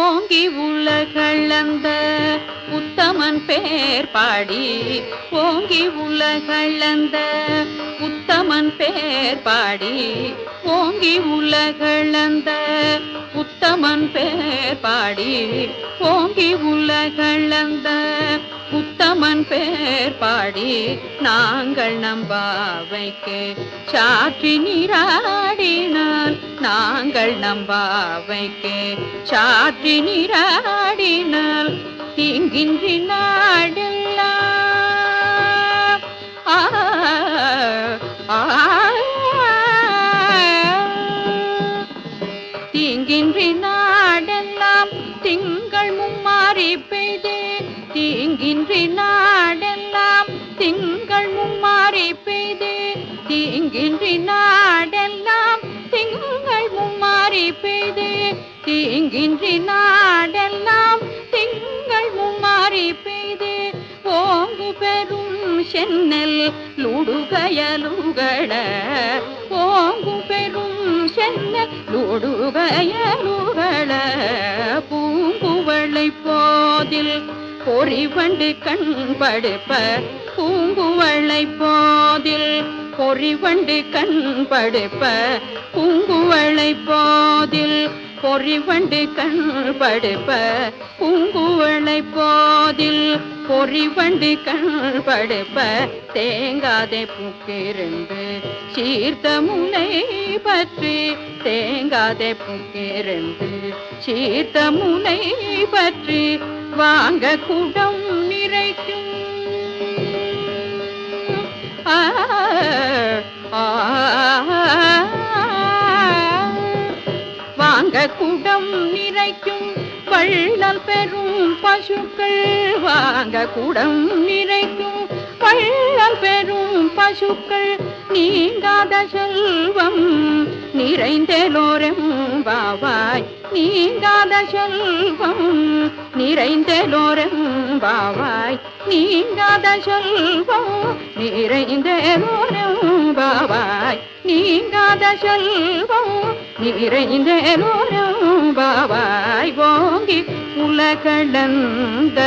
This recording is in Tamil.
ஓங்கி உலகளந்த உத்தமன் பேர் பாடி ஓங்கி உலகளந்த உத்தமன் பேர் பாடி ஓங்கி உலகளந்த உத்தமன் பேர் பாடி ஓங்கி உலகளந்த உத்தமன் பேர் பாடி நாங்கள் நம்பாவைக்கு சாற்றி நீராடினால் நாங்கள் நம்பாவைக்கு சாற்றி நீராடினால் தீங்கின்றி நாடெல்லாம் தீங்கின்றி நாடெல்லாம் திங்கள் மும்மாறி பெய்து தீங்கின்றி நாடெல்லாம் திங்கள் மும்மாறி பெய்து தீங்கின்றி நாடெல்லாம் திங்கள் மும்மாறி பெய்து தீங்கின்றி நாடெல்லாம் திங்கள் மும்மாறி பெய்து ஓங்கு பெரும் சென்னல் லுடுகயலுகள ஓங்கு பெரும் சென்னல் லுடுகயலுகள பூங்குவளை போதில் பொறிவண்டு கண்படுப்ப பூங்குவளை போதில் பொறிவண்டு கண்படுப்ப பூங்குவளை போதில் பொறிவண்டு கண்படுப்ப பூங்குவளை போதில் பொறிவண்டு கண்படுப்ப தேங்காதே பூக்கிருந்து சீர்த்த முனை பற்றி தேங்காதே பூக்கிருந்து சீர்த்த முனை பற்றி வாங்க குடம் நிறைக்கும் வாங்க குடம் நிறைக்கும் வள்ளல் பெரும் பசுக்கள் வாங்க குடம் நிறைக்கும் வள்ளல் பெரும் பசுக்கள் நீங்காத செல்வம் நிறைந்தெலோரெம்பாவாய் நீங்காத செல்வம் நிறைந்தெலோரெம்பாவாய் நீங்காத செல்வம் நிறைந்தெலோரெம்பாவாய் நீங்காத செல்வம் நிறைந்தெலோரெம்பாவாய் ஓங்கி உலகளந்த